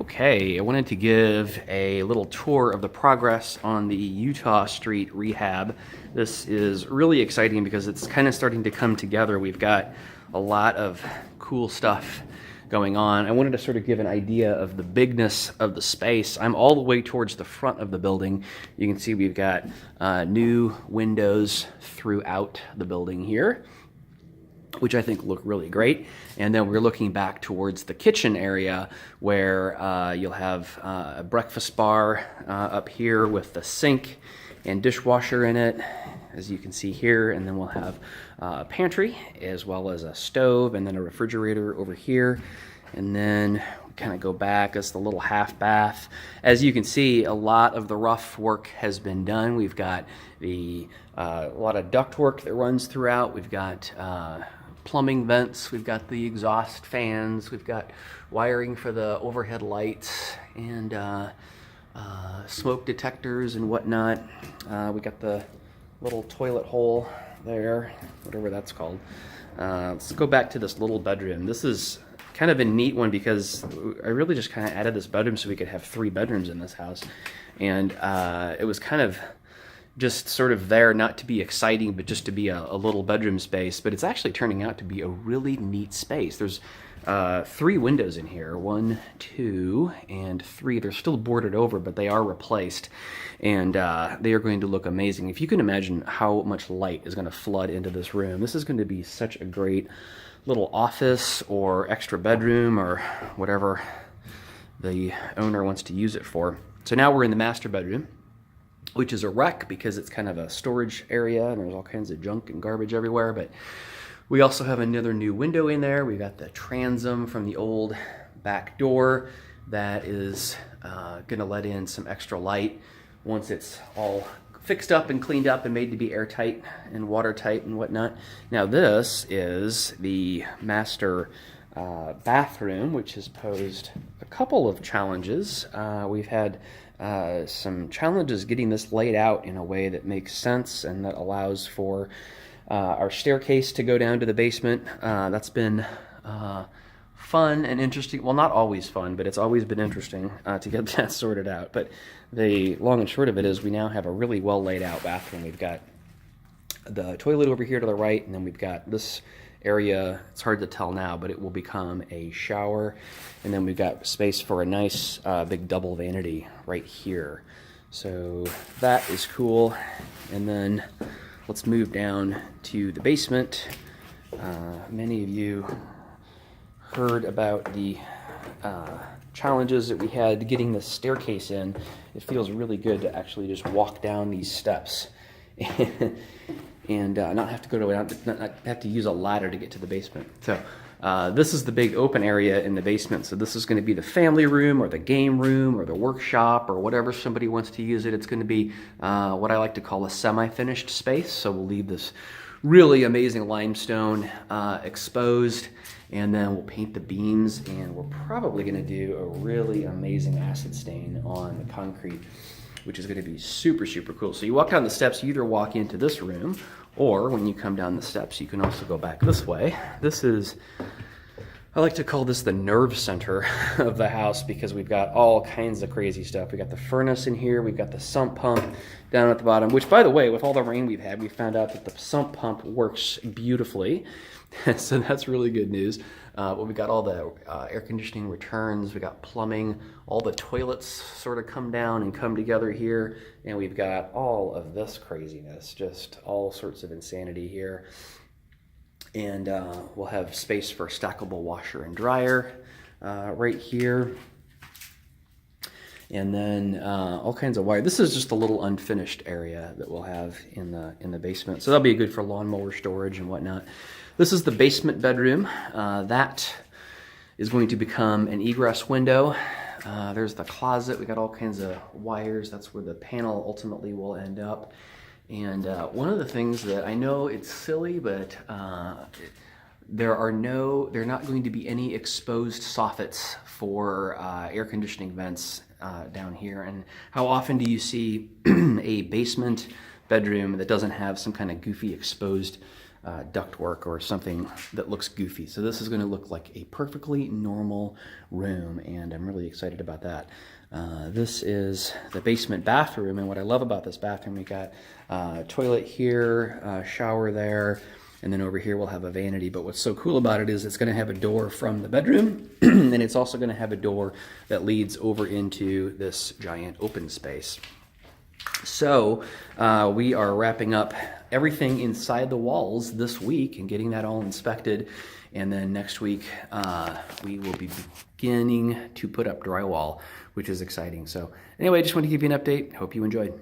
Okay, I wanted to give a little tour of the progress on the Utah Street Rehab. This is really exciting because it's kind of starting to come together. We've got a lot of cool stuff going on. I wanted to sort of give an idea of the bigness of the space. I'm all the way towards the front of the building. You can see we've got new windows throughout the building here, which I think look really great. And then we're looking back towards the kitchen area where you'll have a breakfast bar up here with the sink and dishwasher in it, as you can see here. And then we'll have a pantry as well as a stove and then a refrigerator over here. And then we kind of go back as the little half bath. As you can see, a lot of the rough work has been done. We've got a lot of duct work that runs throughout. We've got plumbing vents, we've got the exhaust fans, we've got wiring for the overhead lights and smoke detectors and whatnot. We got the little toilet hole there, whatever that's called. Let's go back to this little bedroom. This is kind of a neat one because I really just kind of added this bedroom so we could have 3 bedrooms in this house. And it was kind of just sort of there not to be exciting, but just to be a little bedroom space. But it's actually turning out to be a really neat space. There's 3 windows in here, 1, 2, and 3. They're still boarded over, but they are replaced. And they are going to look amazing. If you can imagine how much light is going to flood into this room, this is going to be such a great little office or extra bedroom or whatever the owner wants to use it for. So now we're in the master bedroom, which is a wreck because it's kind of a storage area and there's all kinds of junk and garbage everywhere. But we also have another new window in there. We've got the transom from the old back door that is going to let in some extra light once it's all fixed up and cleaned up and made to be airtight and watertight and whatnot. Now this is the master bathroom, which has posed a couple of challenges. We've had some challenges getting this laid out in a way that makes sense and that allows for our staircase to go down to the basement. That's been fun and interesting. Well, not always fun, but it's always been interesting to get that sorted out. But the long and short of it is we now have a really well laid out bathroom. We've got the toilet over here to the right, and then we've got this area. It's hard to tell now, but it will become a shower. And then we've got space for a nice big double vanity right here. So that is cool. And then let's move down to the basement. Many of you heard about the challenges that we had getting the staircase in. It feels really good to actually just walk down these steps and not have to go to not have to use a ladder to get to the basement. So this is the big open area in the basement. So this is going to be the family room or the game room or the workshop or whatever somebody wants to use it. It's going to be what I like to call a semi-finished space. So we'll leave this really amazing limestone exposed, and then we'll paint the beams, and we're probably going to do a really amazing acid stain on the concrete, which is going to be super, super cool. So you walk down the steps, you either walk into this room, or when you come down the steps, you can also go back this way. This is, I like to call this the nerve center of the house because we've got all kinds of crazy stuff. We got the furnace in here, we've got the sump pump down at the bottom, which, by the way, with all the rain we've had, we found out that the sump pump works beautifully. So that's really good news. But we got all the air conditioning returns, we got plumbing, all the toilets sort of come down and come together here, and we've got all of this craziness, just all sorts of insanity here. And we'll have space for a stackable washer and dryer right here. And then all kinds of wire. This is just a little unfinished area that we'll have in the basement. So that'll be good for lawnmower storage and whatnot. This is the basement bedroom. That is going to become an egress window. There's the closet. We got all kinds of wires. That's where the panel ultimately will end up. And one of the things that I know it's silly, but there are not going to be any exposed soffits for air conditioning vents down here. And how often do you see a basement bedroom that doesn't have some kind of goofy exposed ductwork or something that looks goofy. So this is going to look like a perfectly normal room, and I'm really excited about that. This is the basement bathroom, and what I love about this bathroom, we got toilet here, shower there, and then over here we'll have a vanity. But what's so cool about it is it's going to have a door from the bedroom, and it's also going to have a door that leads over into this giant open space. So we are wrapping up everything inside the walls this week and getting that all inspected. And then next week we will be beginning to put up drywall, which is exciting. So anyway, just want to give you an update. Hope you enjoyed.